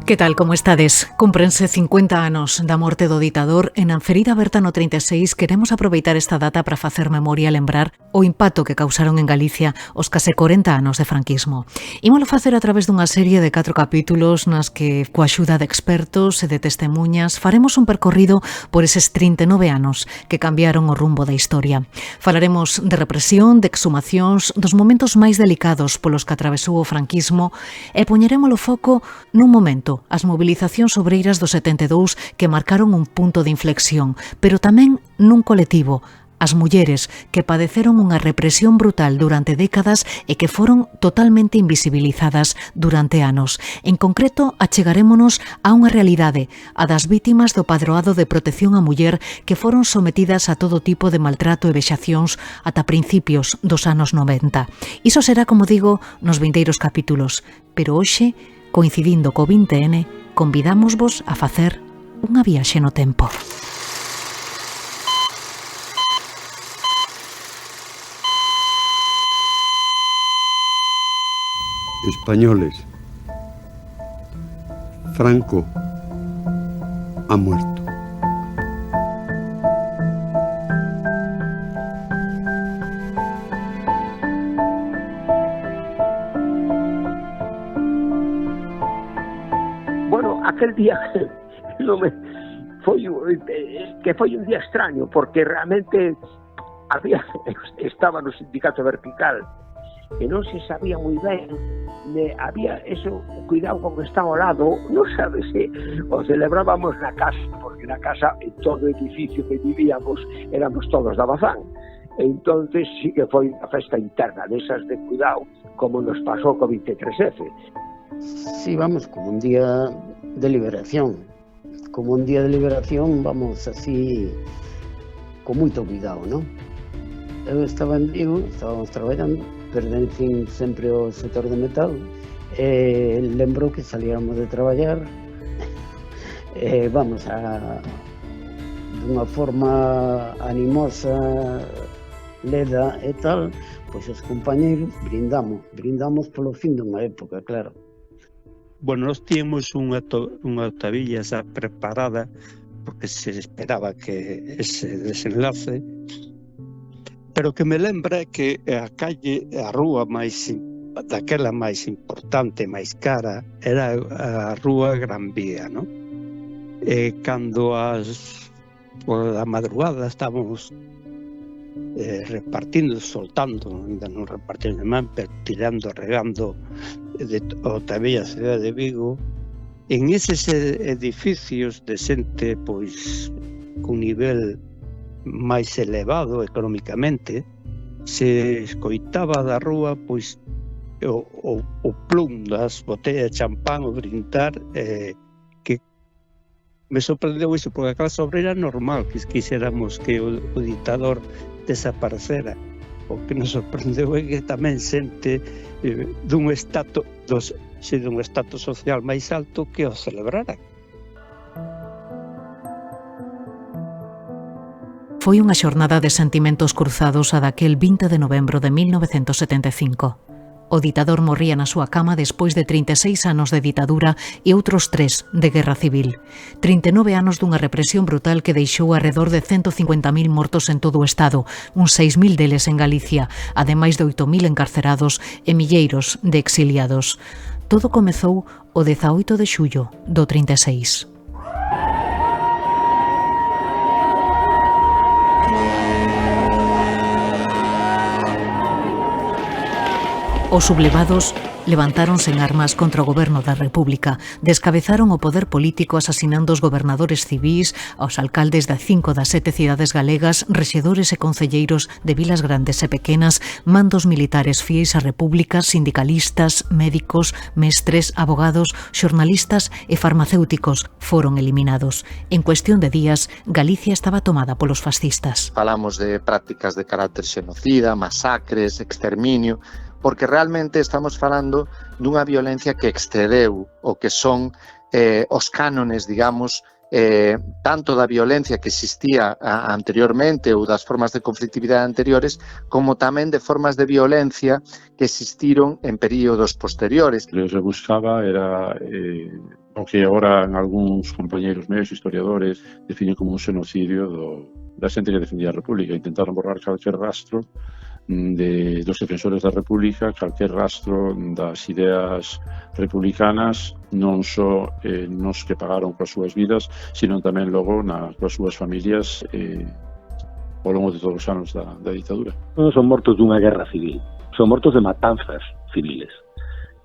Que tal, como estades? Cúmprense 50 anos da morte do ditador e na Ferida Aberta no 36 queremos aproveitar esta data para facer memoria e lembrar o impacto que causaron en Galicia os case 40 anos de franquismo. Ímolo facer a través dunha serie de 4 capítulos nas que, coa axuda de expertos e de testemunhas, faremos un percorrido por eses 39 anos que cambiaron o rumbo da historia. Falaremos de represión, de exhumacións, dos momentos máis delicados polos que atravesou o franquismo e poñeremos o foco nun momento, as movilizacións obreiras do 72 que marcaron un punto de inflexión, pero tamén nun colectivo, as mulleres que padeceron unha represión brutal durante décadas e que foron totalmente invisibilizadas durante anos. En concreto, achegarémonos a unha realidade, a das vítimas do Padroado de Protección á Muller que foron sometidas a todo tipo de maltrato e vexacións ata principios dos anos 90. Iso será, como digo, nos vindeiros capítulos, pero hoxe, coincidindo co 20N, convidámosvos a facer unha viaxe no tempo. Españoles, Franco ha muerto. Bueno, aquel día foi un día extraño porque realmente estaba no sindicato vertical e non se sabía moi ben, había eso, cuidado con que está ao lado, non sabe se o celebrábamos na casa, porque na casa, en todo o edificio que vivíamos, éramos todos da Bazán. Entonces sí que foi unha festa interna desas de cuidado, como nos pasou co 23F. Sí, vamos, como un día de liberación. Como un día de liberación, vamos así, con moito cuidado, non? Eu estaba en Vigo, estábamos traballando, pertencín sempre ao sector de metal, e lembro que salíamos de traballar, vamos, dunha forma animosa, leda e tal, pois os compañeiros brindamos polo fin dunha época, claro. Bueno, nós tínhamos unha octavilla xa preparada porque se esperaba que ese desenlace, pero que me lembra que a calle, a rúa daquela máis importante, máis cara, era a rúa Gran Vía, non? E cando por a madrugada estábamos repartindo, soltando, ainda non repartindo de man, pero tirando, regando de Otavilla, a cidade de Vigo, en eses edificios de xente, pois, con nivel máis elevado económicamente, se escoitaba da rúa pois o plum das botellas de champán, o brindar, que me sorprendeu iso, porque a clase obreira normal que quixéramos que o ditador desaparecera. O que nos sorprendeu é que tamén xente dun estatus social máis alto que o celebrara. Foi unha xornada de sentimentos cruzados a daquel 20 de novembro de 1975. O ditador morría na súa cama despois de 36 anos de ditadura e outros 3 de guerra civil. 39 anos dunha represión brutal que deixou arredor de 150.000 mortos en todo o Estado, uns 6.000 deles en Galicia, ademais de 8.000 encarcerados e milleiros de exiliados. Todo comezou o 18 de xullo do 36. Os sublevados levantáronse en armas contra o goberno da República, descabezaron o poder político asasinando os gobernadores civís, aos alcaldes de 5 das 7 cidades galegas, rexedores e concelleiros de vilas grandes e pequenas, mandos militares fieis á República, sindicalistas, médicos, mestres, abogados, xornalistas e farmacéuticos foron eliminados. En cuestión de días, Galicia estaba tomada polos fascistas. Falamos de prácticas de carácter xenocida, masacres, exterminio, porque realmente estamos falando dunha violencia que excedeu o que son os cánones, digamos, tanto da violencia que existía anteriormente ou das formas de conflictividade anteriores, como tamén de formas de violencia que existiron en períodos posteriores. Lo que se buscaba era o que agora algúns compañeiros meus, historiadores, definen como un xenocidio da xente que defendía a República. Intentaron borrar calquer rastro dos defensores da República, calquer rastro das ideas republicanas, non só nos que pagaron coas súas vidas, sino tamén logo coas súas familias ao longo de todos os anos da ditadura. Non son mortos dunha guerra civil, son mortos de matanzas civiles.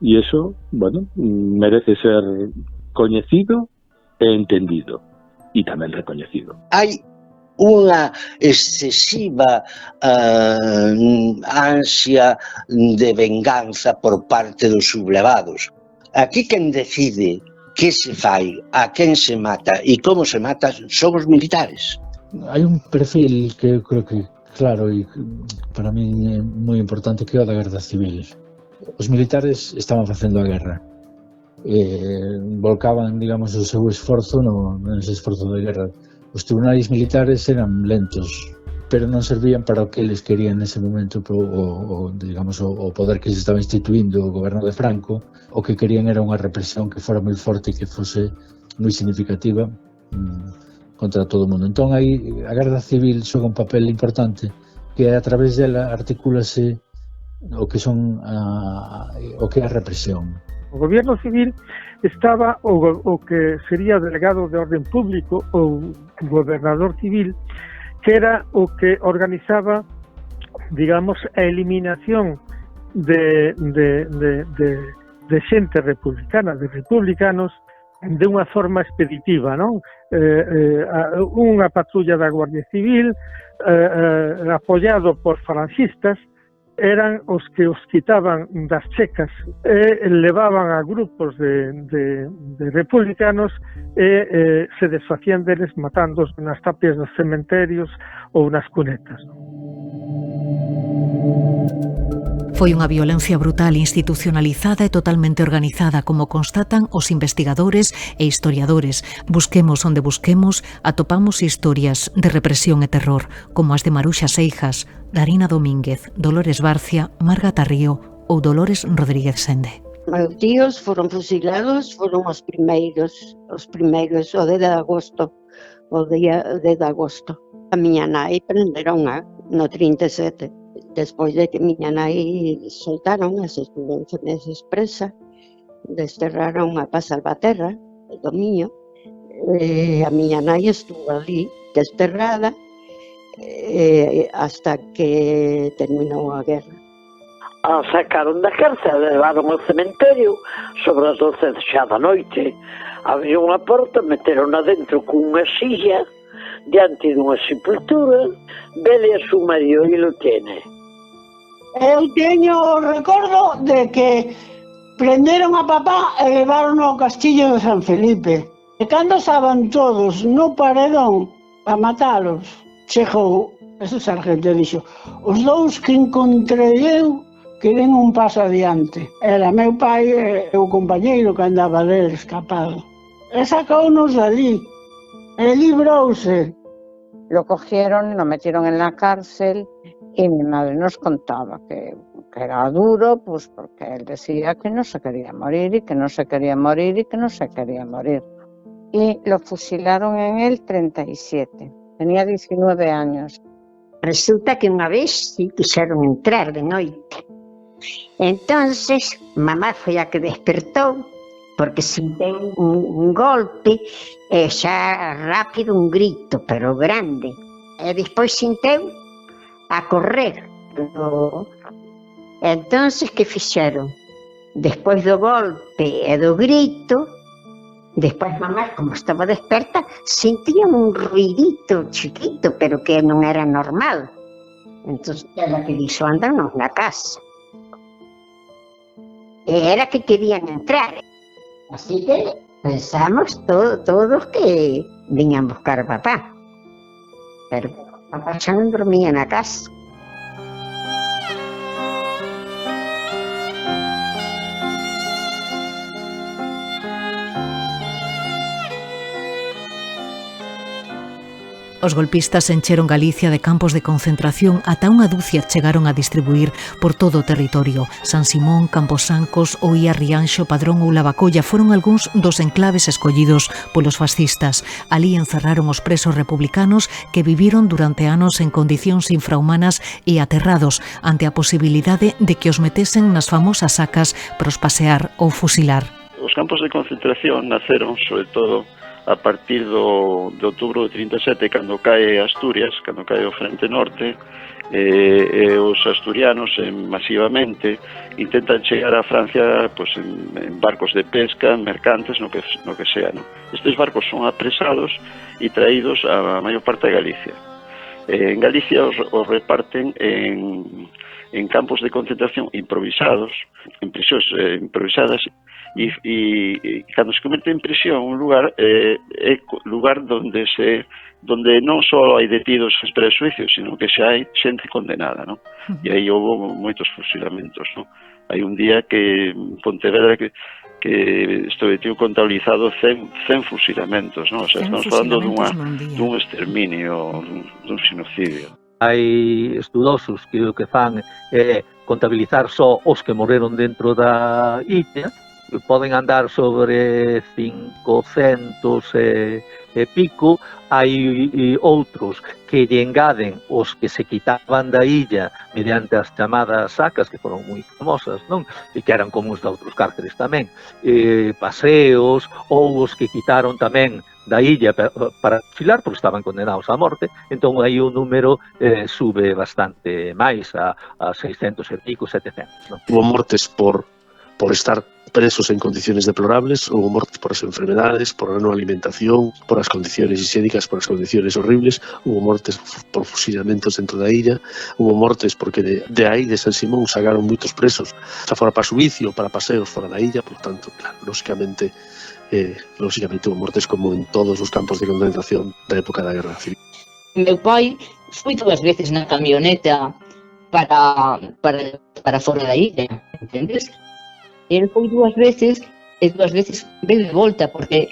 E iso, bueno, merece ser coñecido e entendido, e tamén recoñecido. Hai unha excesiva ansia de venganza por parte dos sublevados. Aquí quen decide que se fai, a quen se mata e como se mata son os militares. Hai un perfil que eu creo que claro e para mí é moi importante, que é o da Garda Civil. Os militares estaban facendo a guerra, volcaban, digamos, o seu esforzo nese esforzo de guerra. Os tribunais militares eran lentos, pero non servían para o que eles querían nese momento, digamos, o poder que se estaba instituindo o goberno de Franco. O que querían era unha represión que fora moi forte e que fose moi significativa contra todo o mundo. Entón aí a Garda Civil xoga un papel importante, que a través dela articúlase o que é a represión. O goberno civil estaba o que sería o delegado de orden público ou gobernador civil, que era o que organizaba, digamos, a eliminación de xente republicana, de republicanos, de unha forma expeditiva, non? Unha patrulla da Guardia Civil, apoiado por falangistas, eran os que os quitaban das checas e levaban a grupos de republicanos e se desfacían deles matándoos nas tapias dos cementerios ou nas cunetas. Foi unha violencia brutal, institucionalizada e totalmente organizada, como constatan os investigadores e historiadores. Busquemos onde busquemos, atopamos historias de represión e terror, como as de Maruxa Seijas, Darina Domínguez, Dolores Barcia, Marga Tarrío ou Dolores Rodríguez Sende. Meus tíos foron fusilados, foron os primeiros, o 10 de agosto, o día 10 de agosto. A miña nai prenderon no 37. Despois de que miña nai soltaron as expulsiones expresa, desterraron a Paz Salvaterra, do Miño, a miña nai estuvo ali desterrada hasta que terminou a guerra. A sacaron da cárcel, levaron ao cementerio sobre as 12 xa da noite. Había unha porta, meteron adentro cunha silla diante dunha sepultura. Vele a su marido e lo tiene. Eu teño o recordo de que prenderon a papá e levaron ao castillo de San Felipe. E cando estaban todos no paredón a matalos, chegou ese sargento e dixo: os dous que encontrei eu que den un paso adiante. Era meu pai e o compañeiro que andaba del escapado. E sacounos dali. E librouse. Lo cogieron, lo metieron en la cárcel y mi madre nos contaba que era duro, pues porque él decía que no se quería morir y que no se quería morir y que no se quería morir. Y lo fusilaron en el 37, tenía 19 años. Resulta que unha vez sí quixeron entrar de noite. Entonces, mamá foi a que despertou, porque sinteu un golpe e xa rápido un grito, pero grande. E despois sinteu a correr. Entonces, que fixeron? Despois do golpe e do grito, despois mamá, como estaba desperta, sentía un ruidito chiquito, pero que non era normal. Entonces, ela que dixo, andanos na casa. E era que querían entrar. Así que pensamos todos que viñan buscar a papá. Pero papá xa non dormía na casa. Os golpistas encheron Galicia de campos de concentración, ata unha dúcia chegaron a distribuir por todo o territorio. San Simón, Camposancos, Oía, Rianxo, Padrón ou Lavacolla foron algúns dos enclaves escollidos polos fascistas. Alí encerraron os presos republicanos que viviron durante anos en condicións infrahumanas e aterrados ante a posibilidade de que os metesen nas famosas sacas para os pasear ou fusilar. Os campos de concentración naceron, sobre todo, a partir de outubro de 37, cando cae Asturias, cando cae o Frente Norte, os asturianos masivamente intentan chegar a Francia pues, en barcos de pesca, en mercantes, no que sea. ¿No? Estes barcos son apresados e traídos a maior parte de Galicia. En Galicia os reparten en campos de concentración improvisados, en prisións improvisadas, e cando se converte en prisión un lugar é lugar donde non só hai detidos espera de xuicio, sino que xa hai xente condenada, ¿no? E aí houve moitos fusilamentos, ¿no? Hai un día que en Pontevedra que estou contabilizado 100 fusilamentos, ¿no? O sea, estamos falando dun exterminio, dun xenocidio. Hai estudosos que o que fan é contabilizar só os que morreron dentro da illa, que poden andar sobre 500 e pico. Hai outros que lle engaden os que se quitaban da illa mediante as chamadas sacas, que foron moi famosas, non? E que eran comuns de outros cárceres tamén, paseos, ou os que quitaron tamén da illa para fusilar, porque estaban condenados á morte. Entón aí o número sube bastante máis, a 600 e pico, 700. Non? Hubo mortes por estar presos en condiciones deplorables, hubo mortes por as enfermedades, por a non alimentación, por as condiciones higiénicas, por as condiciones horribles, hubo mortes por fusilamentos dentro da illa, hubo mortes porque de aí, de San Simón, sacaron moitos presos, xa fora para xuicio, para paseos fora da illa, por tanto, claro, lógicamente hubo mortes como en todos os campos de concentración da época da Guerra Civil. Meu pai foi 2 veces na camioneta para fora da illa, entendes? Ele foi 2 veces e 2 veces veio de volta porque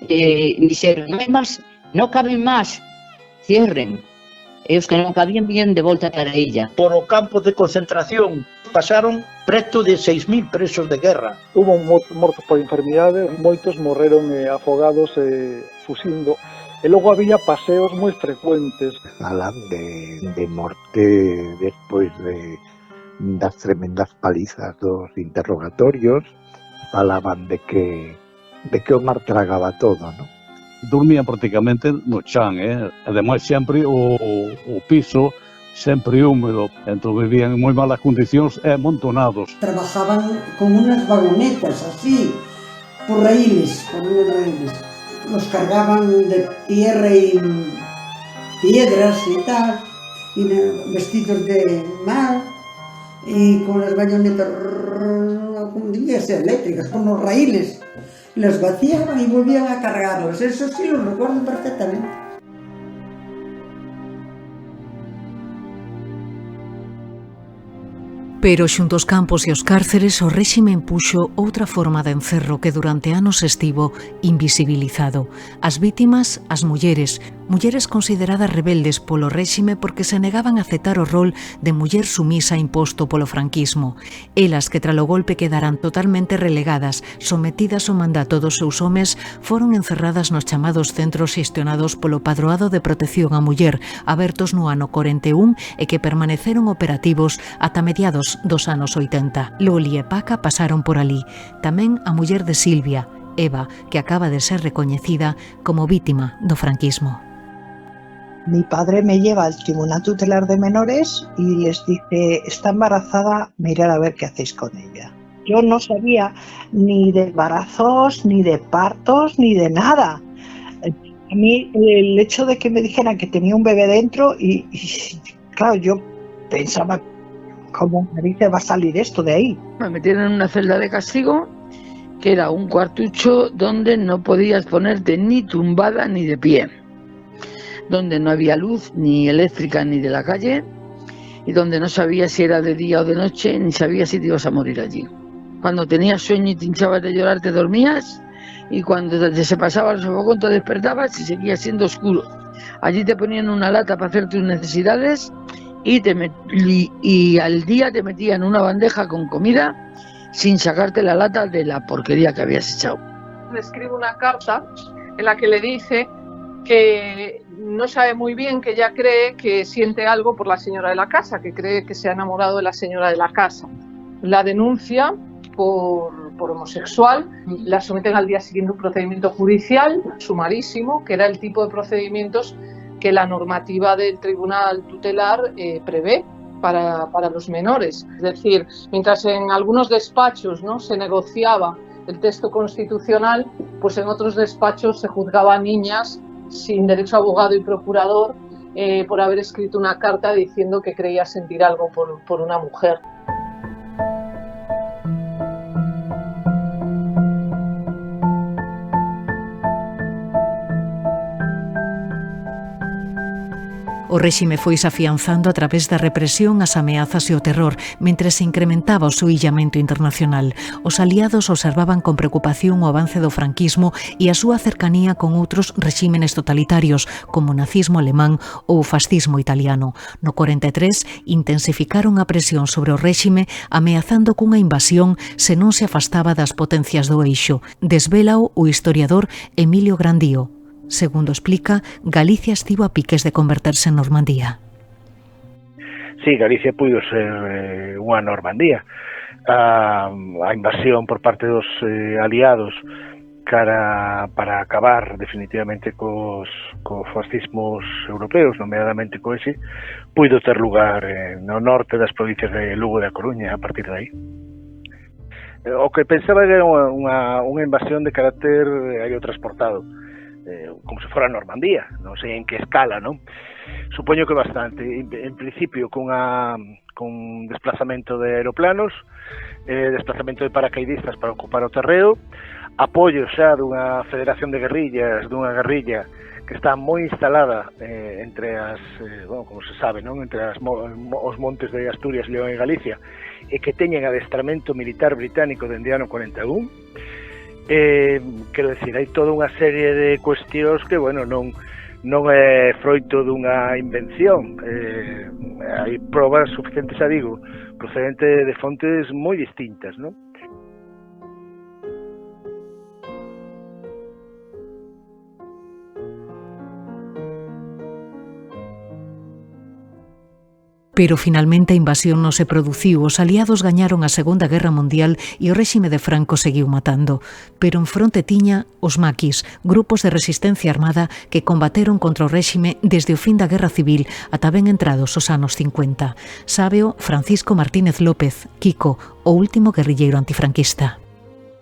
dixeron, non hai máis, non caben máis, cierren. E os que non cabían viñen de volta para a illa. Por o campo de concentración pasaron preto de 6.000 presos de guerra. Hubo mortos por enfermidade, moitos morreron afogados fusindo. E logo había paseos moi frecuentes. Falan de morte despois das tremendas palizas dos interrogatorios, falaban de que o mar tragaba todo, ¿no? Dormían prácticamente no chan, ademais sempre o piso sempre húmedo, entón vivían en moi malas condicións e amontonados. Trabajaban con unas vagonetas así, por raíles, los cargaban de tierra y piedras y tal, y vestidos de mar, y con las bayonetas, como dirías, eléctricas, con los raíles, las vaciaban y volvían a cargarlos. Eso sí lo recuerdo perfectamente. Pero xunto aos campos e os cárceres o réxime impuxo outra forma de encerro que durante anos estivo invisibilizado. As vítimas, as mulleres consideradas rebeldes polo réxime porque se negaban a aceptar o rol de muller sumisa imposto polo franquismo. Elas que tralo golpe quedaran totalmente relegadas, sometidas ao mandato dos seus homes, foron encerradas nos chamados centros xestionados polo Padroado de Protección á Muller, abertos no ano 41 e que permaneceron operativos ata mediados dos anos 80. Loli e Paca pasaron por alí. Tamén a muller de Silvia, Eva, que acaba de ser recoñecida como vítima do franquismo. Mi padre me lleva al Tribunal Tutelar de Menores y les dice, está embarazada, mirad a ver qué hacéis con ella. Yo no sabía ni de embarazos, ni de partos, ni de nada. A mí el hecho de que me dijeran que tenía un bebé dentro y claro, yo pensaba, ¿cómo narices va a salir esto de ahí? Me metieron en una celda de castigo que era un cuartucho donde no podías ponerte ni tumbada ni de pie, donde no había luz ni eléctrica ni de la calle y donde no sabías si era de día o de noche ni sabías si te ibas a morir allí. Cuando tenías sueño y te hinchabas de llorar te dormías y cuando se pasaba el sofocón te despertabas y seguía siendo oscuro. Allí te ponían una lata para hacer tus necesidades y al día te metían una bandeja con comida sin sacarte la lata de la porquería que habías echado. Le escribe una carta en la que le dice que no sabe muy bien, que ella cree que siente algo por la señora de la casa, que cree que se ha enamorado de la señora de la casa. La denuncia por homosexual, la someten al día siguiente a un procedimiento judicial sumarísimo, que era el tipo de procedimientos que la normativa del tribunal tutelar prevé para los menores. Es decir, mientras en algunos despachos, ¿no?, se negociaba el texto constitucional, pues en otros despachos se juzgaba a niñas sin derecho a abogado y procurador por haber escrito una carta diciendo que creía sentir algo por una mujer. O réxime foise afianzando a través da represión, as ameazas e o terror, mentre se incrementaba o seu illamento internacional. Os aliados observaban con preocupación o avance do franquismo e a súa cercanía con outros rexímenes totalitarios, como o nazismo alemán ou o fascismo italiano. No 43 intensificaron a presión sobre o réxime, ameazando cunha invasión se non se afastaba das potencias do eixo. Desvélao o historiador Emilio Grandío. Segundo explica, Galicia estivo a piques de converterse en Normandía. Sí, Galicia puido ser unha Normandía. A invasión por parte dos aliados para acabar definitivamente cos fascismos europeos, nomeadamente co ese, puido ter lugar no norte das provincias de Lugo e da Coruña a partir de aí. O que pensaba era unha invasión de carácter aerotransportado, como se fora Normandía, non sei en que escala, non? Supoño que bastante. En principio con desplazamento de aeroplanos, desplazamento de paracaidistas para ocupar o terreo, apoio xa dunha federación de guerrillas, dunha guerrilla que está moi instalada entre as, como se sabe, non? Entre os montes de Asturias, León e Galicia, e que teñen adestramento militar británico dende ano 41. Quero decir, hai toda unha serie de cuestións que, bueno, non é froito dunha invención. Hai probas suficientes, xa digo, procedente de fontes moi distintas, non? Pero finalmente a invasión non se produciu, os aliados gañaron a Segunda Guerra Mundial e o réxime de Franco seguiu matando. Pero en fronte tiña os maquis, grupos de resistencia armada que combateron contra o réxime desde o fin da Guerra Civil ata ben entrados os anos 50. Sábeo Francisco Martínez López, Kiko, o último guerrilleiro antifranquista.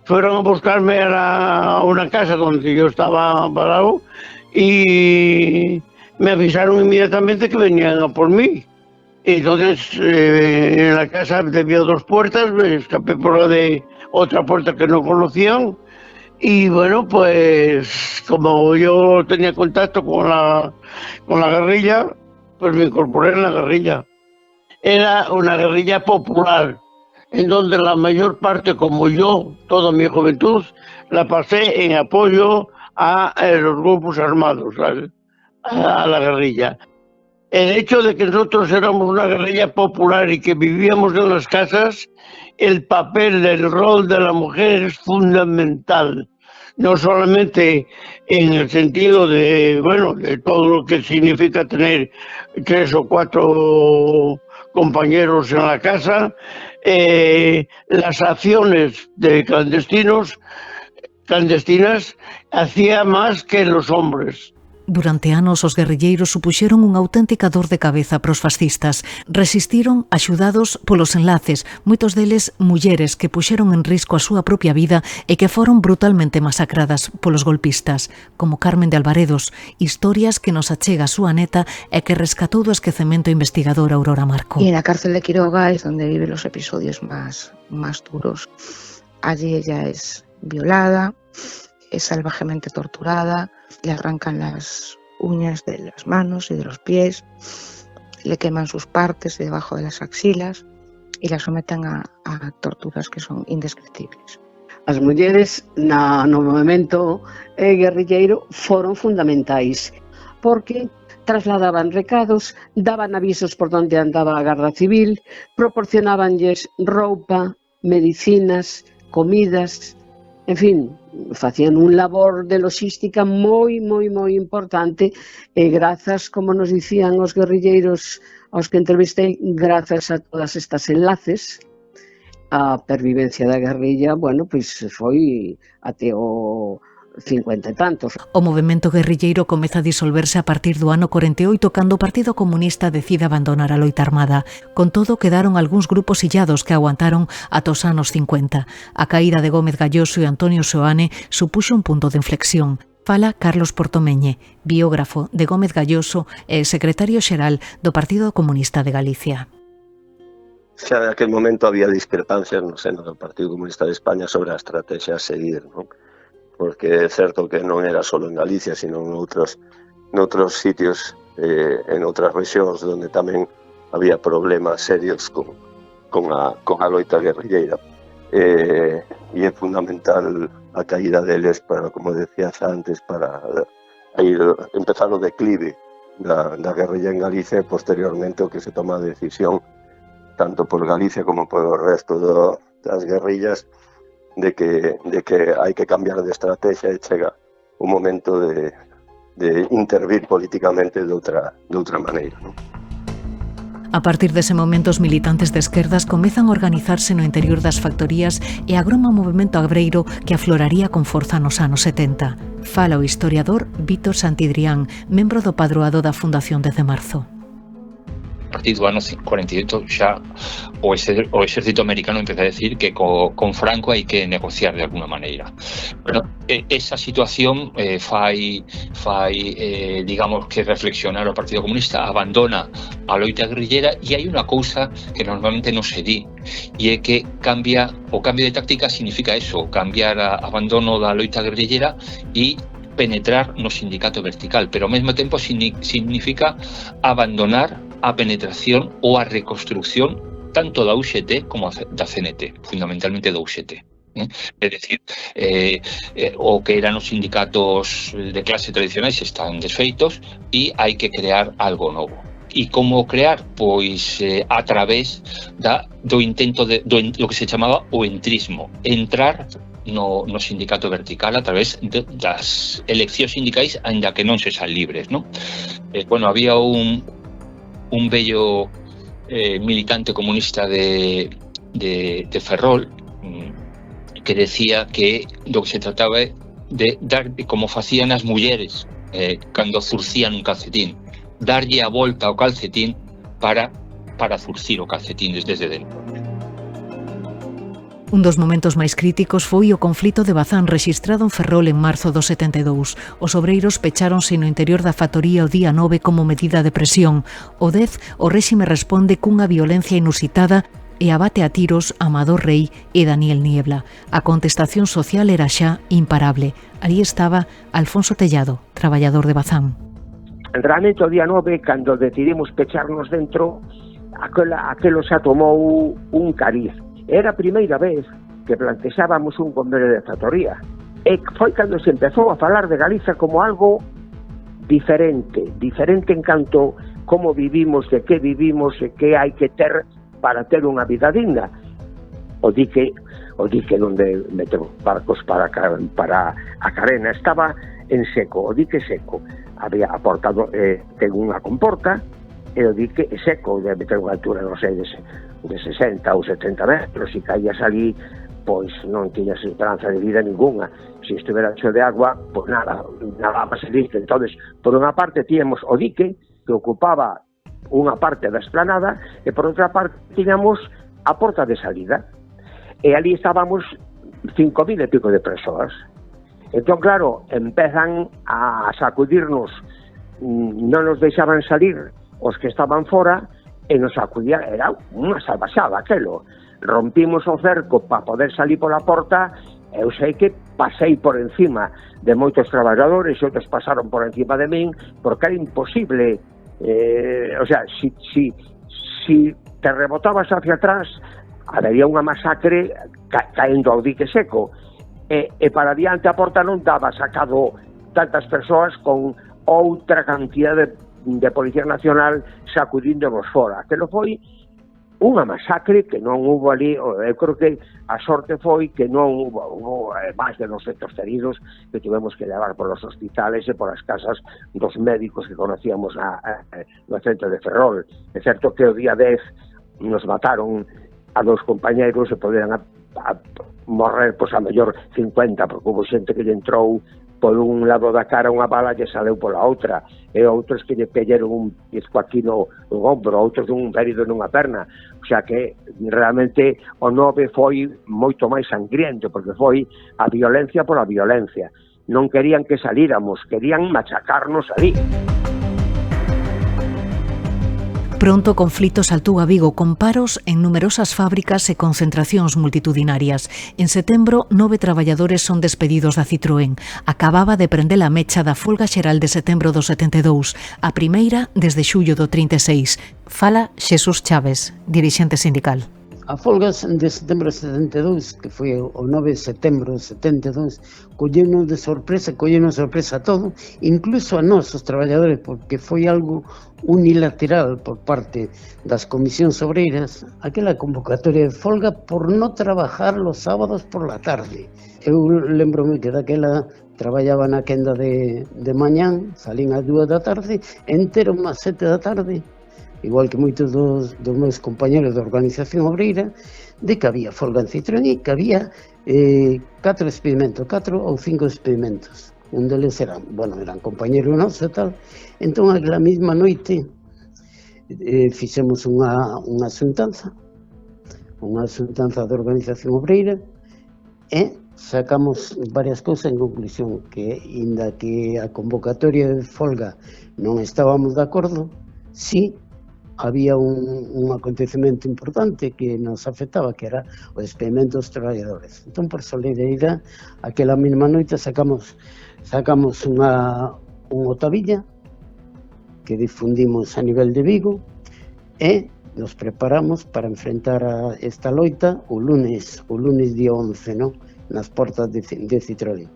Fueron a buscarme a una casa donde yo estaba parado y me avisaron inmediatamente que venían a por mí. Entonces, en la casa había dos puertas, me escapé por la de otra puerta que no conocían y bueno, pues como yo tenía contacto con la guerrilla, pues me incorporé en la guerrilla. Era una guerrilla popular, en donde la mayor parte, como yo, toda mi juventud, la pasé en apoyo a los grupos armados, a la guerrilla. El hecho de que nosotros éramos una guerrilla popular y que vivíamos en las casas, el papel, el rol de la mujer es fundamental. No solamente en el sentido de, bueno, de todo lo que significa tener 3 o 4 compañeros en la casa, las acciones de clandestinas hacía más que los hombres. Durante anos, os guerrilleiros supuxeron unha auténtica dor de cabeza para os fascistas. Resistiron axudados polos enlaces, moitos deles mulleres que puxeron en risco a súa propia vida e que foron brutalmente masacradas polos golpistas, como Carmen de Alvaredos, historias que nos achega a súa neta e que rescatou do esquecemento a investigadora Aurora Marco. Y en la cárcel de Quiroga es donde vive los episodios más duros. Allí ella es violada, es salvajemente torturada, le arrancan las uñas de las manos y de los pies, le queman sus partes debajo de las axilas y la someten a torturas que son indescriptibles. As mulleres no movimento guerrilleiro foron fundamentais. porque trasladaban recados, daban avisos por donde andaba a Garda Civil, proporcionabanlles roupa, medicinas, comidas, en fin, facían un labor de logística moi importante e grazas, como nos dicían os guerrilleiros aos que entrevistei, grazas a todas estas enlaces, a pervivencia da guerrilla, bueno, pois foi até o 50 e tantos. O movemento guerrilleiro comeza a disolverse a partir do ano 48 cando o Partido Comunista decide abandonar a loita armada. Con todo, quedaron algúns grupos illados que aguantaron ata os anos 50. A caída de Gómez Galloso e Antonio Seoane supuxo un punto de inflexión. Fala Carlos Portomeñe, biógrafo de Gómez Galloso e secretario xeral do Partido Comunista de Galicia. Xa en aquel momento había discrepancias no seno do Partido Comunista de España sobre a estrategia a seguir, non? Porque é certo que non era só en Galicia, sino en outros sitios, en outras rexións, onde tamén había problemas serios con a loita guerrilleira. E é fundamental a caída deles para, como decías antes, para empezar o declive da guerrilla en Galicia e posteriormente o que se toma a decisión tanto por Galicia como por o resto das guerrillas de que hai que cambiar de estrategia e chega un momento de intervir políticamente de outra maneira, non? A partir dese momento, os militantes de esquerdas comezan a organizarse no interior das factorías e agroma o movemento abreiro que afloraría con forza nos anos 70. Fala o historiador Vítor Santidrián, membro do padroado da Fundación 10 de Marzo. A partir do ano 48 xa o exército americano empeza a decir que con Franco hai que negociar de alguna maneira. Pero esa situación fai digamos que reflexionar o Partido Comunista, abandona a loita guerrillera e hai unha cousa que normalmente non se di, e é que o cambio de táctica significa eso, cambiar abandono da loita guerrillera e penetrar no sindicato vertical, pero ao mesmo tempo significa abandonar a penetración ou a reconstrucción tanto da UGT como da CNT, fundamentalmente da UGT. É dicir, o que eran os sindicatos de clase tradicionais están desfeitos e hai que crear algo novo. E como crear? Pois a través do intento do que se chamaba o entrismo, entrar no sindicato vertical a través das eleccións sindicais, aínda que non se sexan libres, non? Bueno, había un bello militante comunista de Ferrol que decía que do que se trataba de dar, como facían as mulleres cando zurcían un calcetín, darlle a volta ao calcetín para zurcir o calcetín desde dentro. Un dos momentos máis críticos foi o conflito de Bazán rexistrado en Ferrol en marzo do 72. Os obreiros pecháronse no interior da factoría o día 9 como medida de presión. O 10, o réxime responde cunha violencia inusitada e abate a tiros Amador Rei e Daniel Niebla. A contestación social era xa imparable. Alí estaba Alfonso Tellado, traballador de Bazán. Realmente o día 9, cando decidimos pecharnos dentro, aquelo xa tomou un cariz. Era a primeira vez que plantexábamos un convenio de factoría. E foi cando se empezou a falar de Galiza como algo diferente en canto como vivimos, de que vivimos e que hai que ter para ter unha vida digna. O dique non de meter barcos para a carena, estaba en seco, o dique seco. Había aportado, ten unha comporta, e o dique seco, debe ter unha altura, non sei, de 60 ou 70 metros, e caías ali, pois non tiñas esperanza de vida ninguna. Se estivera hecho de agua, pois nada va a salir. Entonces, por unha parte, tíamos o dique, que ocupaba unha parte da esplanada, e por outra parte, tiñamos a porta de salida. E ali estábamos 5.000 e pico de persoas. Entón, claro, empezan a sacudirnos, non nos deixaban salir os que estaban fora, e nos acudía, era unha salvaxada aquelo. Rompimos o cerco para poder salir pola porta, e eu sei que pasei por encima de moitos traballadores, e outros pasaron por encima de min, porque era imposible, o sea, si te rebotabas hacia atrás, había unha masacre caendo ao dique seco, e para diante a porta non daba sacado tantas persoas con outra cantidad de Policía Nacional sacudíndonos fora. Aquilo foi unha masacre que non hubo ali. Eu creo que a sorte foi que non hubo máis de 200 heridos que tivemos que levar por os hospitales e por as casas dos médicos que conocíamos no centro de Ferrol. É certo que o día 10 nos mataron a 2 compañeros e poderan morrer, pois a mellor 50, porque hubo xente que lle entrou por un lado da cara unha bala e saleu pola outra, e outros que lle pelleron un pisco aquí no ombro, outros dun ferido nunha perna. O sea que realmente o 9 foi moito máis sangriento, porque foi a violencia pola violencia. Non querían que salíramos, querían machacarnos ali. Pronto o conflito saltou a Vigo con paros en numerosas fábricas e concentracións multitudinarias. En setembro, 9 traballadores son despedidos da Citroën. Acababa de prender a mecha da folga xeral de setembro do 72, a primeira desde xullo do 36. Fala Xesús Chaves, dirixente sindical. A folga de setembro de 72, que foi o 9 de setembro de 72, collenos de sorpresa a todo, incluso a nós, os traballadores, porque foi algo unilateral por parte das comisións obreiras, aquela convocatoria de folga por non trabajar los sábados por la tarde. Eu lembrome que daquela traballaba na quenda de mañán, salín ás 2 da tarde, entero máis 7 da tarde, igual que moitos dos meus compañeros da organización obreira, de que había folga en Citroën e que había 4 experimentos, 4 ou 5 experimentos. Un deles eran compañeros nosos e tal. Entón, aquela mesma noite, fixemos unha xuntanza da organización obreira e sacamos varias cousas en conclusión, que, inda que a convocatoria de folga non estábamos de acordo, sí había un acontecemento importante que nos afectaba, que era o experimento dos traballadores. Entón, por solidaridade, aquela mesma noite sacamos unha otavilla que difundimos a nivel de Vigo e nos preparamos para enfrentar a esta loita o lunes día 11, ¿no? Nas portas de Citroën.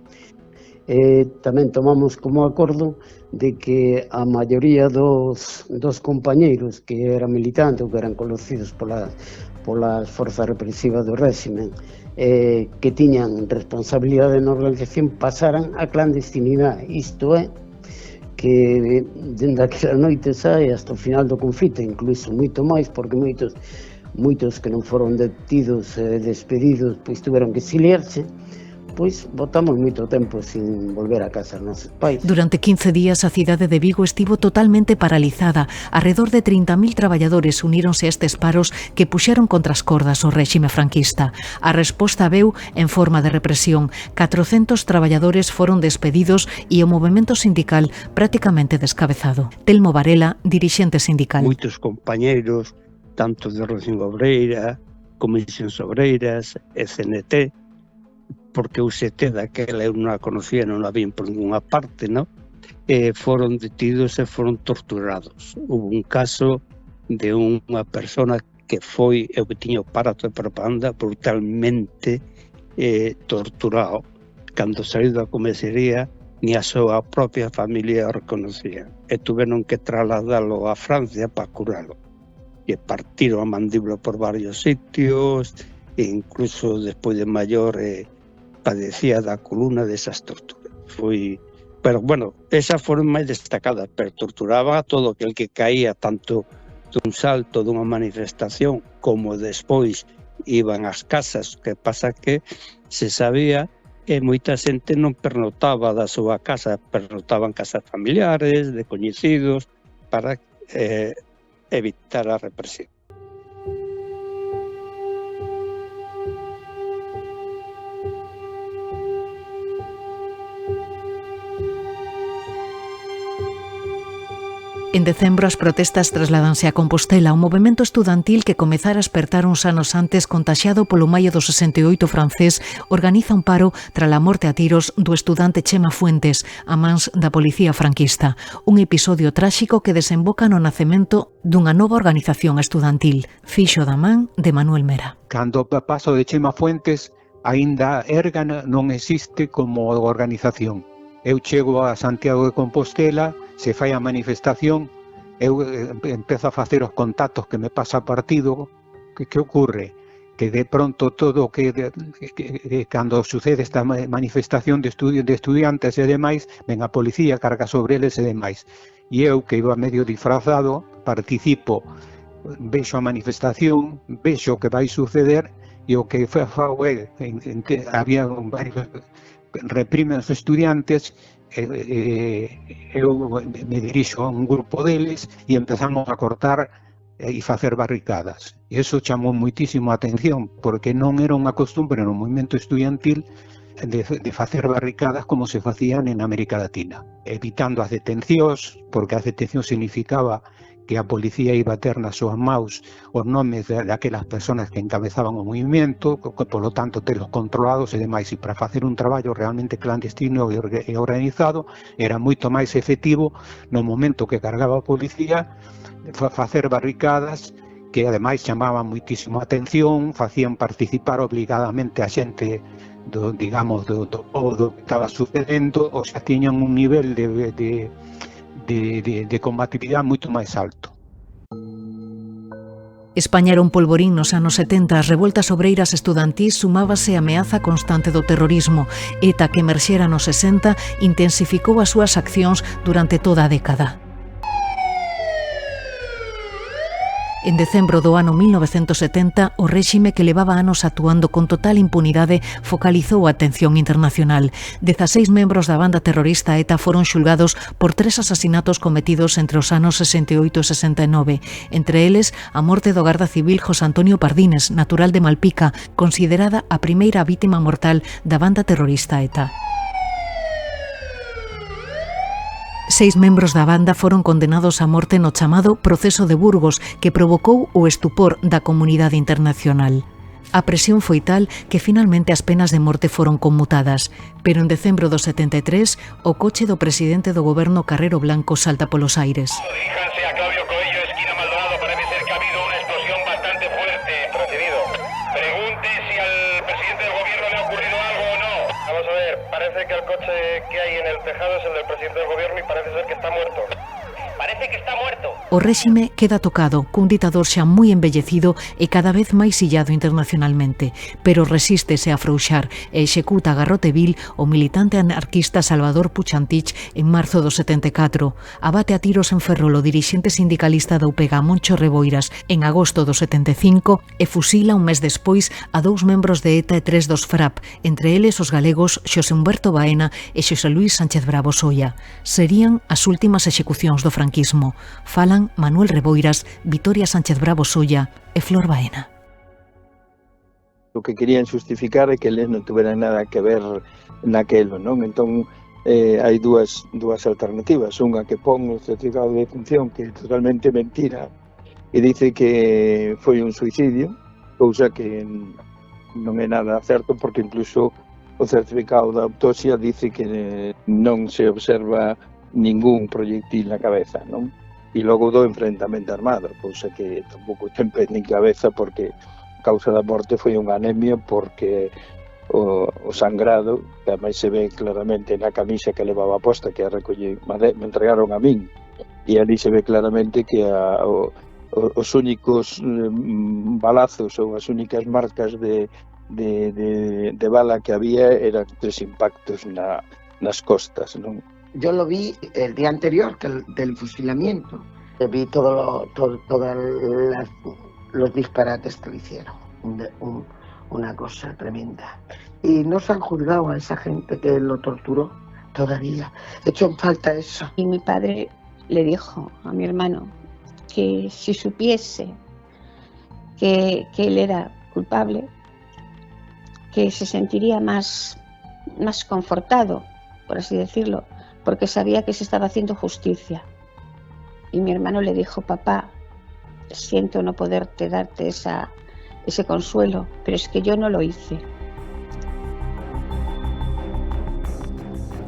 Tamén tomamos como acordo de que a maioría dos compañeiros que eran militantes ou que eran conocidos polas forzas represivas do réximen, que tiñan responsabilidade na organización, pasaran a clandestinidade. Isto é, que dende aquela noite sai hasta o final do conflito, incluso moito máis, porque moitos que non foron detidos e despedidos, pois tiveron que exiliarse. Pois botamos moito tempo sin volver a casa aos nosos pais. Durante 15 días a cidade de Vigo estivo totalmente paralizada. Arredor de 30.000 traballadores uníronse a estes paros que puxeron contra as cordas o réxime franquista. A resposta veu en forma de represión. 400 traballadores foron despedidos e o movemento sindical prácticamente descabezado. Telmo Varela, dirixente sindical. Moitos compañeiros, tanto de Organización Obreira, Comisións Obreiras, e CNT, porque o UCT daquela eu non a conocía, non a vin por ninguna parte, non? Foron detidos e foron torturados. Hubo un caso de unha persona que foi, eu que tiña o aparato de propaganda, brutalmente torturado. Cando saiu da comisaría, ni a súa propia familia o reconocía. E tuveron que trasladalo a Francia para curalo. E partiron a mandíbula por varios sitios, e incluso despois de maior padecía da columna desas torturas. Pero bueno, esas foron máis destacadas, pero torturaban a todo aquel que caía, tanto dun salto, dunha manifestación, como despois iban ás casas. Que pasa que se sabía que moita xente non pernotaba da súa casa, pernotaban casas familiares, de coñecidos, para evitar a represión. En decembro as protestas trasladanse a Compostela, un movemento estudantil que comezara a espertar uns anos antes, contaxiado polo maio do 68 francés, organiza un paro tras a morte a tiros do estudante Chema Fuentes, a mans da policía franquista. Un episodio tráxico que desemboca no nacemento dunha nova organización estudantil, fixo da man de Manuel Mera. Cando o paso de Chema Fuentes, aínda Érgana non existe como organización. eu chego a Santiago de Compostela, se fai a manifestación, eu empezo a facer os contactos que me pasa a partido. Que ocorre? Que de pronto todo que cando sucede esta manifestación de estudiantes e demais, ven a policía, carga sobre eles e demais. E eu, que iba medio disfrazado, participo, vexo a manifestación, vexo o que vai suceder, e o que fago é, había varios reprimen os estudiantes, eu me dirixo a un grupo deles e empezamos a cortar e facer barricadas. E iso chamou moitísimo a atención, porque non era unha costumbre no movimento estudiantil de facer barricadas como se facían en América Latina, evitando as detencións, porque a detención significaba que a policía iba a ter nas súas maus os nomes daquelas persoas que encabezaban o movimento, polo tanto telos controlados e demais, e para facer un traballo realmente clandestino e organizado era moito máis efectivo no momento que cargaba a policía facer barricadas que ademais chamaban moitísimo a atención, facían participar obligadamente a xente do que estaba sucedendo, ou xa tiñan un nivel de combatividade moito máis alto. España era un polvorín nos anos 70, as revoltas obreiras estudantís sumábase a ameaza constante do terrorismo. ETA, que emerxera nos 60, intensificou as súas accións durante toda a década. En decembro do ano 1970, o réxime que levaba anos actuando con total impunidade focalizou a atención internacional. 16 membros da banda terrorista ETA foron xulgados por 3 asasinatos cometidos entre os anos 68 e 69. Entre eles, a morte do garda civil José Antonio Pardines, natural de Malpica, considerada a primeira vítima mortal da banda terrorista ETA. 6 membros da banda foron condenados a morte no chamado Proceso de Burgos, que provocou o estupor da comunidade internacional. A presión foi tal que finalmente as penas de morte foron conmutadas, pero en decembro do 73 o coche do presidente do goberno Carrero Blanco salta polos aires. Diríjanse a Claudio Coello, esquina Maldonado, parece ser que ha habido una explosión bastante fuerte. Procedido. Pregunte si al presidente del gobierno le ha ocurrido algo o no. Vamos a ver, parece que el coche que hay en el tejado es el del presidente del gobierno y parece ser que está muerto. Parece que está muerto. O réxime queda tocado cun ditador xa moi embellecido e cada vez máis illado internacionalmente, pero resístese a afrouxar e executa a garrote vil o militante anarquista Salvador Puchantich en marzo do 74. Abate a tiros en Ferrol o dirixente sindicalista da UPEGA Moncho Reboiras en agosto do 75 e fusila un mes despois a 2 membros de ETA e 3 dos FRAP, entre eles os galegos Xosé Humberto Baena e Xosé Luís Sánchez Bravo Solla. Serían as últimas execucións do franquismo. Falan Manuel Reboiras, Vitoria Sánchez Bravo Solla e Flor Baena. O que querían justificar é que eles non tuveran nada que ver naquelo, non? Entón, hai dúas alternativas. Unha que pon o certificado de defunción, que é totalmente mentira, e dice que foi un suicidio, cousa que non é nada certo, porque incluso o certificado da autopsia dice que non se observa ningún proyectil na cabeza, non? E logo do enfrentamento armado, cousa que tampouco ten pé nin cabeza, porque a causa da morte foi unha anemia, porque o sangrado, que ademais se ve claramente na camisa que levaba posta, que a recollí, me entregaron a min, e ali se ve claramente que os únicos balazos ou as únicas marcas de bala que había eran 3 impactos nas costas, non? Yo lo vi el día anterior del fusilamiento. Vi todos los disparates que le hicieron. Una cosa tremenda. Y no se han juzgado a esa gente que lo torturó todavía. He hecho en falta eso. Y mi padre le dijo a mi hermano que si supiese que él era culpable, que se sentiría más confortado, por así decirlo, porque sabía que se estaba haciendo justicia. Y mi hermano le dijo: papá, siento no poderte darte ese consuelo, pero es que yo no lo hice.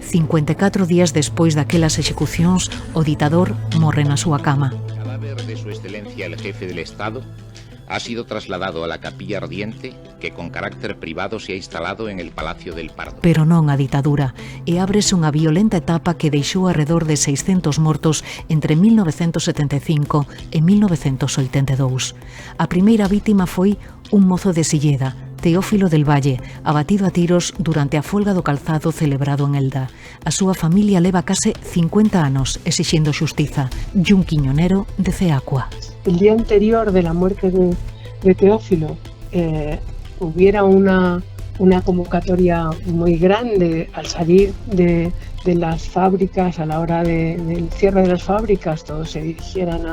54 días despois daquelas execucións, o ditador morre na súa cama. El cadáver de su excelencia el jefe del Estado ha sido trasladado a la capilla ardiente que con carácter privado se ha instalado en el Palacio del Pardo. Pero non a ditadura, e ábrese unha violenta etapa que deixou alrededor de 600 mortos entre 1975 e 1982. A primeira vítima foi un mozo de Silleda, Teófilo del Valle, abatido a tiros durante a folga do calzado celebrado en Elda. A súa familia leva case 50 anos exixindo xustiza e un quiñonero de Ceacua. El día anterior de la muerte de Teófilo hubiera una convocatoria muy grande al salir de las fábricas, a la hora del cierre de las fábricas, todos se dirigieran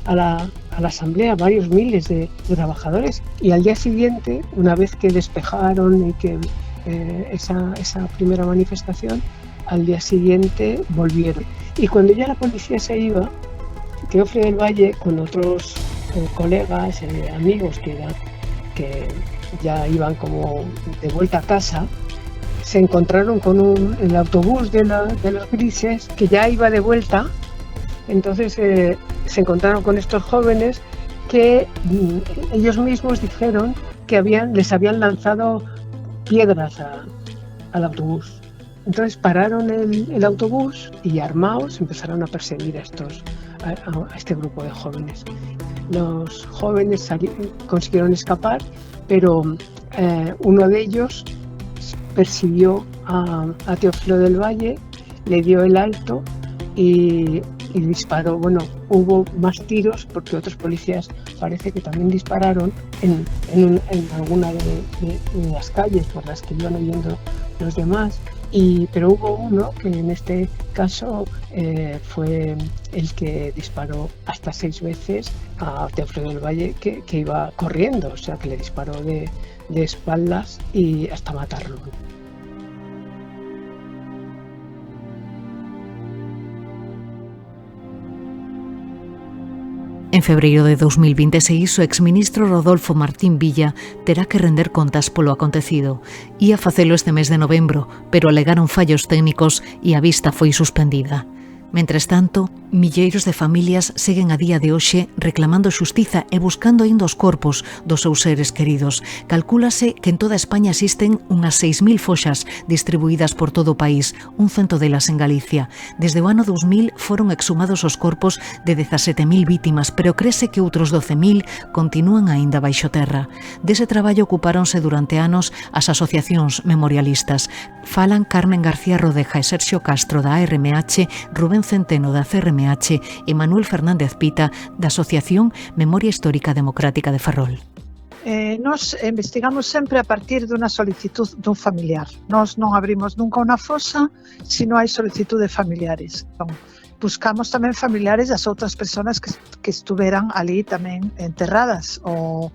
a la asamblea, varios miles de trabajadores, y al día siguiente, una vez que despejaron y que esa primera manifestación, al día siguiente volvieron. Y cuando ya la policía se iba, Teófilo del Valle, con otros colegas, amigos que ya iban como de vuelta a casa, se encontraron con el autobús de los grises que ya iba de vuelta. Entonces se encontraron con estos jóvenes que ellos mismos dijeron que les habían lanzado piedras al autobús. Entonces pararon el autobús y armados empezaron a perseguir a este grupo de jóvenes. Los jóvenes consiguieron escapar, pero uno de ellos persiguió a Teófilo del Valle, le dio el alto y disparó. Bueno, hubo más tiros porque otros policías parece que también dispararon en alguna de las calles por las que iban huyendo los demás. Pero hubo uno que en este caso fue el que disparó hasta 6 veces a Teófilo del Valle, que iba corriendo, o sea que le disparó de espaldas y hasta matarlo. En febreiro de 2026, o exministro Rodolfo Martín Villa terá que render contas polo acontecido. Ía facelo este mes de novembro, pero alegaron fallos técnicos e a vista foi suspendida. Mentres tanto, milleiros de familias seguen a día de hoxe reclamando xustiza e buscando aínda os corpos dos seus seres queridos. Calcúlase que en toda España existen unhas 6.000 foxas distribuídas por todo o país, un cento delas en Galicia. Desde o ano 2000 foron exhumados os corpos de 17.000 vítimas, pero crese que outros 12.000 continúan aínda baixo terra. Dese traballo ocupáronse durante anos as asociacións memorialistas. Falan Carmen García Rodeja e Sergio Castro da ARMH, Rubén Centeno da CRMH e Manuel Fernández Pita da Asociación Memoria Histórica Democrática de Ferrol. Nos investigamos sempre a partir dunha solicitud dun familiar. Nos non abrimos nunca unha fosa se non hai solicitud de familiares. Entón, buscamos tamén familiares das outras persoas que estuveran ali tamén enterradas ou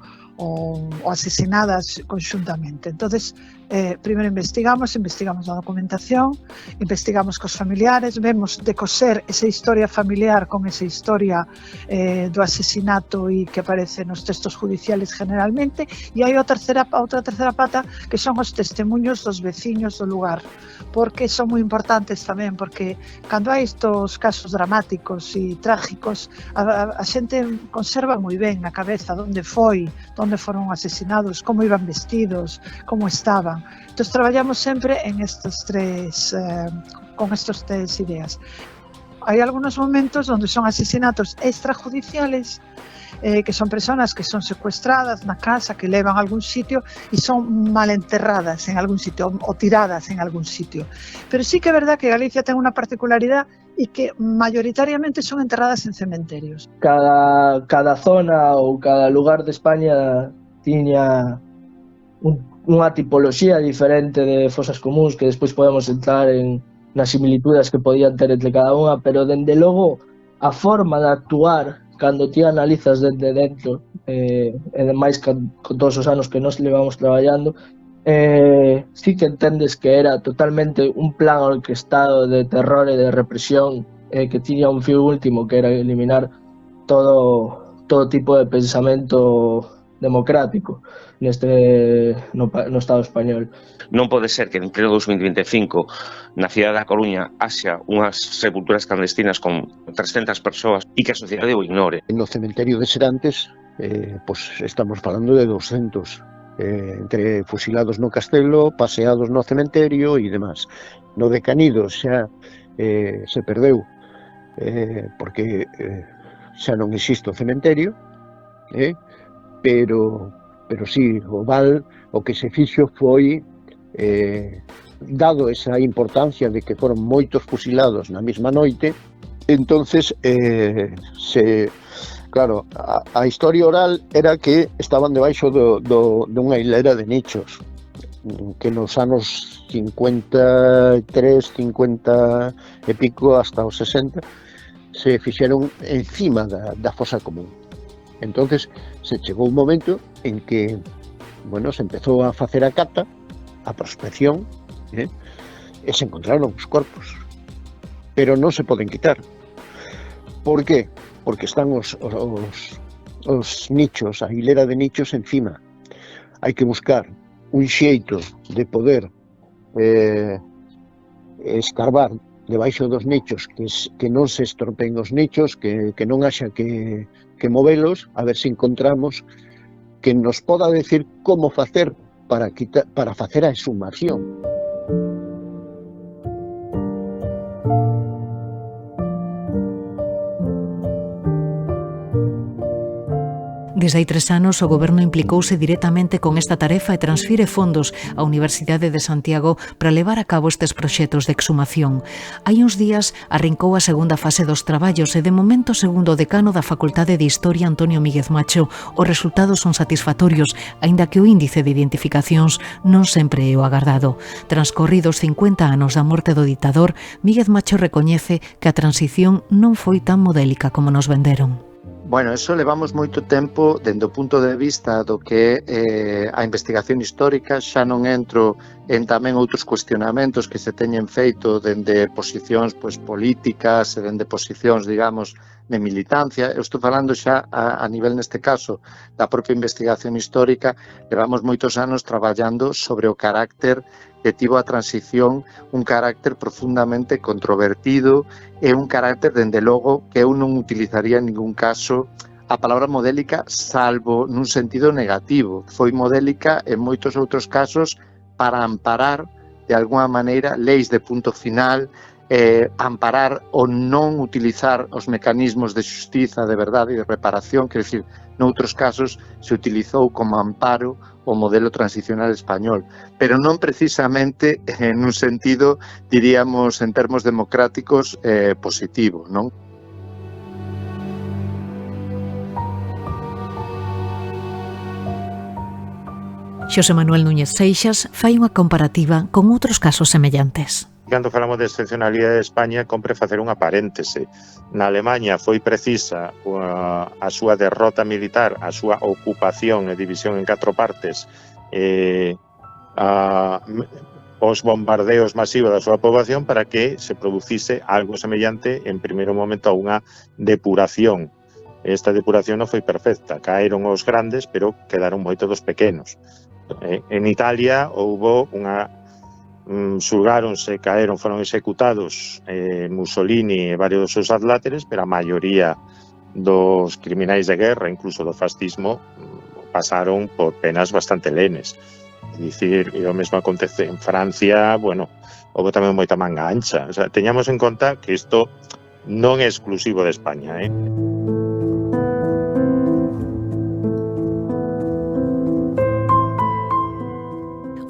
asesinadas conxuntamente. Entonces, primeiro investigamos a documentación, investigamos cos familiares, vemos de coser esa historia familiar con esa historia do asesinato e que aparece nos textos judiciales generalmente, e hai outra terceira pata que son os testemunhos dos veciños do lugar, porque son moi importantes tamén, porque cando hai estos casos dramáticos e trágicos, a xente conserva moi ben na cabeza onde foron asesinados, como iban vestidos, como estaban. Entón, traballamos sempre con estas tres ideas. Hai algunos momentos onde son asesinatos extrajudiciales, que son personas que son secuestradas na casa, que levan a algún sitio e son mal enterradas en algún sitio ou tiradas en algún sitio. Pero sí que é verdad que Galicia ten unha particularidade e que mayoritariamente son enterradas en cementerios. Cada zona ou cada lugar de España tiña unha tipoloxía diferente de fosas comuns que despois podemos entrar nas similitudes que podían ter entre cada unha, pero dende logo a forma de actuar cando ti analizas desde dentro, e demais con todos os anos que nos levamos traballando, sí que entendes que era totalmente un plan orquestado de terror e de represión que tiña un fin último, que era eliminar todo tipo de pensamento democrático no Estado español. Non pode ser que en pleno 2025 na cidade da Coruña haxa unhas sepulturas clandestinas con 300 persoas e que a sociedade o ignore. No cementerio de Serantes pois estamos falando de 200, entre fusilados no castelo, paseados no cementerio e demás. No de Canidos xa se perdeu, porque xa non existe o cementerio, pero sí, o Val o que se fixo foi, dado esa importancia de que foron moitos fusilados na mesma noite, entonces claro, a historia oral era que estaban debaixo dunha hilera de nichos, que nos anos 53, 50 e pico hasta os 60 se fixeron encima da fosa común. Entonces se chegou un momento en que, bueno, se empezou a facer a cata, a prospección, e se encontraron os corpos, pero non se poden quitar. Por qué? Porque están os nichos, a hilera de nichos encima. Hai que buscar un xeito de poder escarbar debaixo dos nichos, que non se estropeen os nichos, que non haxa que movelos, a ver se encontramos que nos poda decir como facer para facer a exhumación. Desde hai 3 anos, o Goberno implicouse directamente con esta tarefa e transfire fondos á Universidade de Santiago para levar a cabo estes proxectos de exhumación. Hai uns días arrincou a segunda fase dos traballos e, de momento, segundo o decano da Facultade de Historia, Antonio Míguez Macho, os resultados son satisfactorios, aínda que o índice de identificacións non sempre é o agardado. Transcorridos 50 anos da morte do ditador, Míguez Macho recoñece que a transición non foi tan modélica como nos venderon. Bueno, eso levamos moito tempo dende o punto de vista do que a investigación histórica. Xa non entro en tamén outros cuestionamentos que se teñen feito dende posicións políticas e dende posicións, digamos, de militancia. Eu estou falando xa a nivel, neste caso, da propia investigación histórica. Levamos moitos anos traballando sobre o carácter que tivo a transición, un carácter profundamente controvertido e un carácter, dende logo, que eu non utilizaría en ningún caso a palabra modélica, salvo nun sentido negativo. Foi modélica en moitos outros casos para amparar, de alguna maneira, leis de punto final, amparar ou non utilizar os mecanismos de xustiza, de verdade e de reparación, quer dicir, noutros casos se utilizou como amparo o modelo transicional español, pero non precisamente en un sentido, diríamos, en termos democráticos, positivo, non? Xosé Manuel Núñez Seixas fai unha comparativa con outros casos semellantes. Cando falamos de excepcionalidade de España, compre facer unha paréntese. Na Alemanha foi precisa a súa derrota militar, a súa ocupación e división en 4 partes, os bombardeos masivos da súa poboación para que se producise algo semellante en primeiro momento a unha depuración. Esta depuración non foi perfecta, caeron os grandes, pero quedaron moito dos pequenos. En Italia houbo unha xulgáronse, caeron, foron executados Mussolini e varios dos seus adláteres, pero a maioría dos criminais de guerra, incluso do fascismo, pasaron por penas bastante lenes. É dicir, e o mesmo acontece en Francia, bueno, houve tamén moita manga ancha. O sea, teñamos en conta que isto non é exclusivo de España,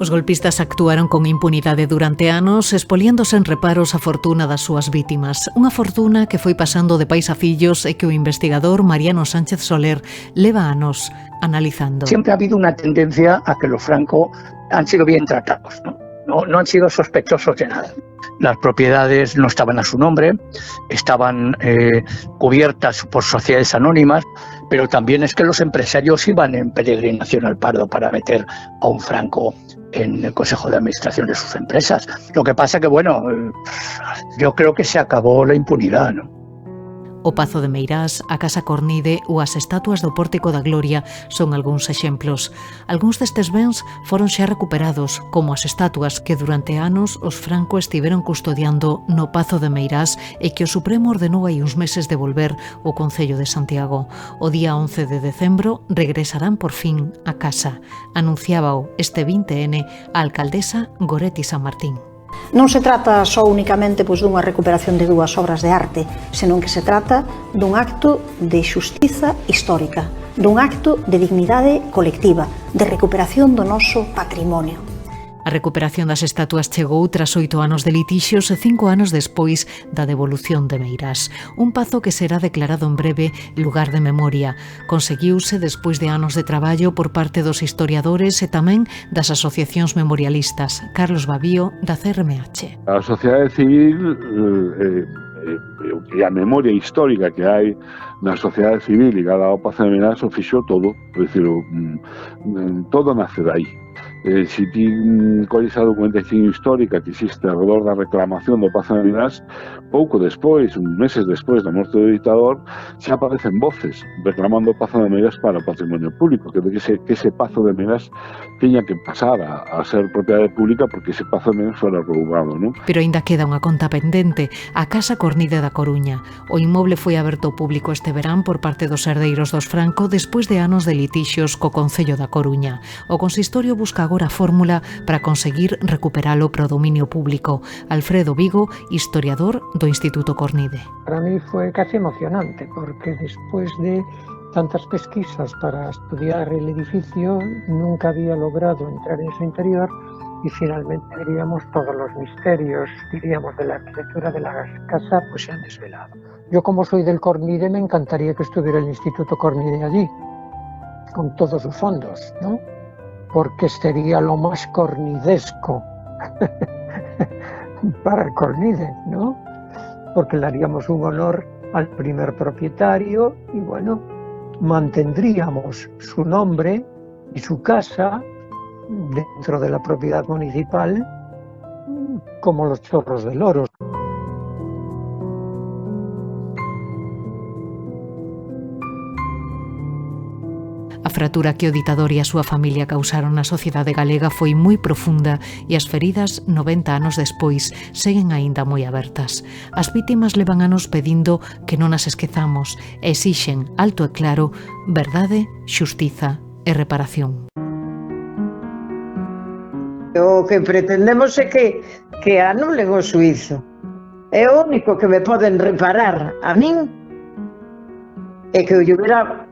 Os golpistas actuaron con impunidade durante anos, expoliando sen reparos a fortuna das súas vítimas. Unha fortuna que foi pasando de pais a fillos e que o investigador Mariano Sánchez Soler leva anos analizando. Siempre ha habido una tendencia a que los Franco han sido bien tratados, ¿no? No han sido sospechosos de nada. Las propiedades no estaban a su nombre, estaban cubiertas por sociedades anónimas, pero también es que los empresarios iban en peregrinación al Pardo para meter a un Franco en el Consejo de Administración de sus empresas. Lo que pasa que, bueno, yo creo que se acabó la impunidad, ¿no? O Pazo de Meirás, a Casa Cornide ou as estatuas do Pórtico da Gloria son algúns exemplos. Algúns destes bens foron xa recuperados, como as estatuas que durante anos os Franco estiveron custodiando no Pazo de Meirás e que o Supremo ordenou hai uns meses devolver ao Concello de Santiago. O día 11 de decembro regresarán por fin a casa. Anunciábao este 20N a alcaldesa Goretti San Martín. Non se trata só únicamente dunha recuperación de dúas obras de arte, senón que se trata dun acto de xustiza histórica, dun acto de dignidade colectiva, de recuperación do noso patrimonio. A recuperación das estatuas chegou tras 8 anos de litixios e 5 anos despois da devolución de Meirás. Un pazo que será declarado en breve lugar de memoria. Conseguiuse despois de anos de traballo por parte dos historiadores e tamén das asociacións memorialistas. Carlos Babío, da CRMH. A sociedade civil e a memoria histórica que hai na sociedade civil ligada ao Pazo de Meirás o fixo todo, é dicir, todo nace dai. Se ti colles a documentación histórica que existe alrededor da reclamación do Pazo de Meirás, pouco despois, meses despois da morte do dictador, xa aparecen voces reclamando o Pazo de Meirás para o patrimonio público, que ese Pazo de Meirás tiña que pasar a ser propiedade pública porque ese Pazo de Meirás fora roubado, non? Pero aínda queda unha conta pendente, a Casa Cornide da Coruña. O inmoble foi aberto ao público este verán por parte dos herdeiros dos Franco despois de anos de litixios co Concello da Coruña. O consistorio busca agora a fórmula para conseguir recuperalo pro dominio público. Alfredo Vigo, historiador do Instituto Cornide. Para mí fue casi emocionante, porque después de tantas pesquisas para estudiar el edificio, nunca había logrado entrar en su interior y finalmente, diríamos, todos los misterios, diríamos, de la arquitectura de la casa, pues se han desvelado. Yo, como soy del Cornide, me encantaría que estuviera el Instituto Cornide allí, con todos sus fondos, ¿no? Porque sería lo más cornidesco para el Cornide, ¿no? Porque le haríamos un honor al primer propietario y, bueno, mantendríamos su nombre y su casa dentro de la propiedad municipal como los Chorros del Oro. A fratura que o ditador e a súa familia causaron na sociedade galega foi moi profunda e as feridas, 90 anos despois, seguen aínda moi abertas. As vítimas levan anos pedindo que non as esquezamos e exixen, alto e claro, verdade, xustiza e reparación. O que pretendemos é que anulen o suízo. É o único que me poden reparar a min é que eu hubiera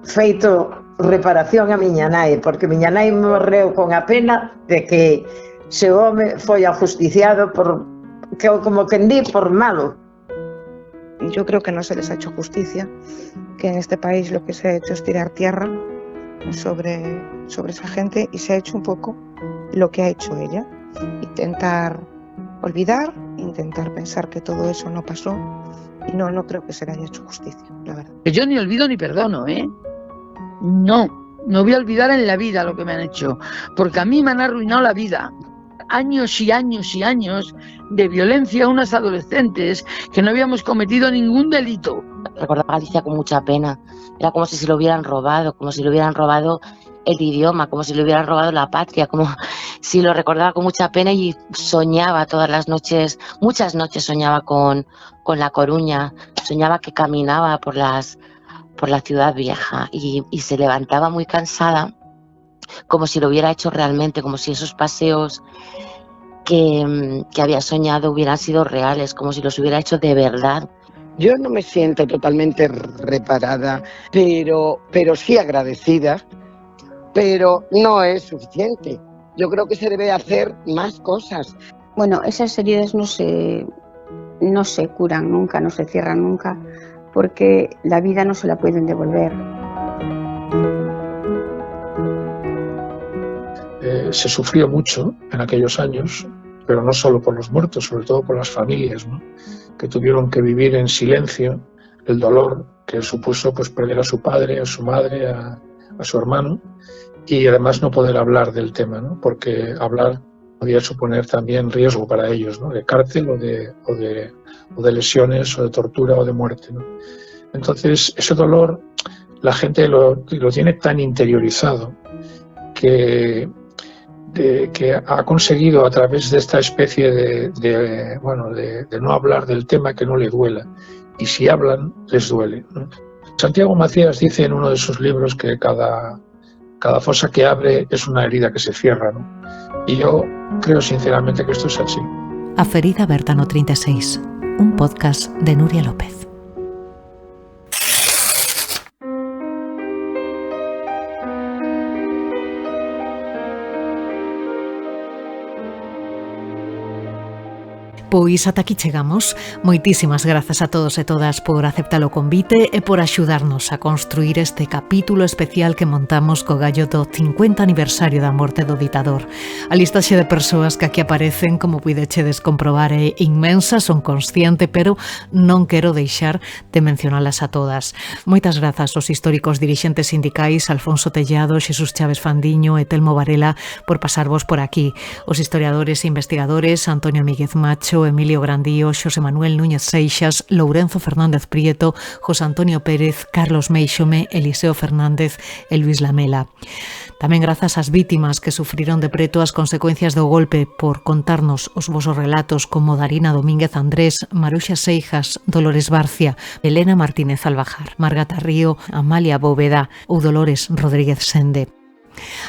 feito reparación a miña nai, porque miña nai morreu con a pena de que se home foi ajusticiado por, que como quen di, por malo. Yo creo que no se les ha hecho justicia, que en este país lo que se ha hecho es tirar tierra sobre esa gente y se ha hecho un poco lo que ha hecho ella, intentar olvidar, intentar pensar que todo eso no pasó y no creo que se le haya hecho justicia, la verdad. Yo ni olvido ni perdono, ¿eh? No voy a olvidar en la vida lo que me han hecho, porque a mí me han arruinado la vida. Años y años y años de violencia a unas adolescentes que no habíamos cometido ningún delito. Recordaba a Galicia con mucha pena. Era como si se lo hubieran robado, como si le hubieran robado el idioma, como si le hubieran robado la patria, como si lo recordaba con mucha pena y soñaba todas las noches, muchas noches soñaba con La Coruña, soñaba que caminaba por la ciudad vieja y se levantaba muy cansada, como si lo hubiera hecho realmente, como si esos paseos que había soñado hubieran sido reales, como si los hubiera hecho de verdad. Yo no me siento totalmente reparada, pero sí agradecida, pero no es suficiente. Yo creo que se debe hacer más cosas. Bueno, esas heridas no se curan nunca, no se cierran nunca, porque la vida no se la pueden devolver. Se sufrió mucho en aquellos años, pero no solo por los muertos, sobre todo por las familias, ¿no? Que tuvieron que vivir en silencio el dolor que supuso pues perder a su padre, a su madre, a su hermano, y además no poder hablar del tema, ¿no? Porque hablar podía suponer también riesgo para ellos, ¿no? De cárcel o de lesiones o de tortura o de muerte, ¿no? Entonces, ese dolor la gente lo tiene tan interiorizado que ha conseguido a través de esta especie de no hablar del tema que no le duela. Y si hablan, les duele, ¿no? Santiago Macías dice en uno de sus libros que cada fosa que abre es una herida que se cierra, ¿no? Y yo creo sinceramente que esto es así. A Ferida Bertano 36, un podcast de Nuria López. Pois ata aquí chegamos. Moitísimas grazas a todos e todas por aceptar o convite e por axudarnos a construir este capítulo especial que montamos co gallo do 50 aniversario da morte do ditador. A listaxe de persoas que aquí aparecen, como puidechedes comprobar, é inmensa, son consciente, pero non quero deixar de mencionalas a todas. Moitas grazas aos históricos dirixentes sindicais Alfonso Tellado, Xesús Chaves Fandiño e Telmo Varela por pasarvos por aquí. Os historiadores e investigadores Antonio Míguez Macho, Emilio Grandío, Xosé Manuel Núñez Seixas, Lourenzo Fernández Prieto, José Antonio Pérez, Carlos Meixome, Eliseo Fernández e Luis Lamela. Tamén grazas ás vítimas que sufriron de preto as consecuencias do golpe por contarnos os vosos relatos como Darina Domínguez Andrés, Maruxa Seijas, Dolores Barcia, Elena Martínez Albajar, Margata Río, Amalia Bóveda ou Dolores Rodríguez Sende.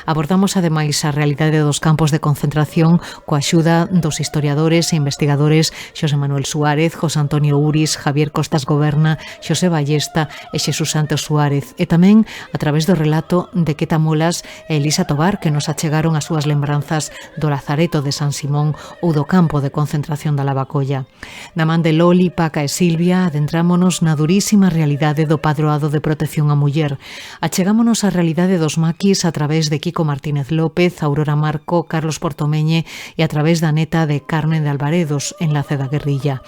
Abordamos ademais a realidade dos campos de concentración coa axuda dos historiadores e investigadores Xosé Manuel Suárez, José Antonio Uris, Javier Costas Goberna, Xosé Ballesta e Xesús Santos Suárez, e tamén a través do relato de Queta Molas e Elisa Tobar, que nos achegaron as súas lembranzas do Lazareto de San Simón ou do campo de concentración da Lavacolla. Na man de Loli, Paca e Silvia adentrámonos na durísima realidade do padroado de protección á muller. Achegámonos á realidade dos maquis a través de Kiko Martínez López, Aurora Marco, Carlos Portomeñe e a través da neta de Carmen de Alvaredos, Enlace da Guerrilla.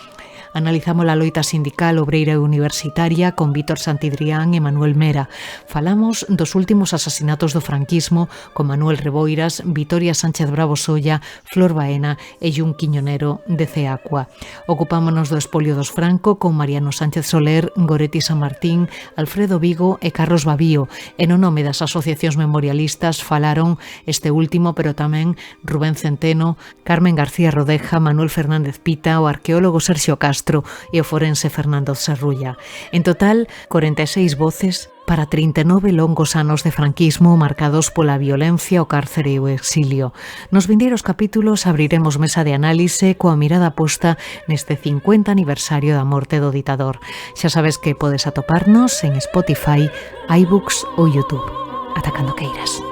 Analizamos a loita sindical, obreira e universitaria con Vítor Santidrián e Manuel Mera. Falamos dos últimos asasinatos do franquismo con Manuel Reboiras, Vitoria Sánchez Bravo Solla, Flor Baena e Jun Quiñonero de Ceacua. Ocupámonos do espolio dos Franco con Mariano Sánchez Soler, Goretti San Martín, Alfredo Vigo e Carlos Babío. E no nome das asociacións memorialistas falaron este último, pero tamén Rubén Centeno, Carmen García Rodeja, Manuel Fernández Pita, o arqueólogo Sergio Castro e o forense Fernando Serrulla. En total, 46 voces para 39 longos anos de franquismo marcados pola violencia, o cárcere e o exilio. Nos vindeiros capítulos abriremos mesa de análise coa mirada posta neste 50 aniversario da morte do ditador. Xa sabes que podes atoparnos en Spotify, iBooks ou YouTube. Ata cando queiras.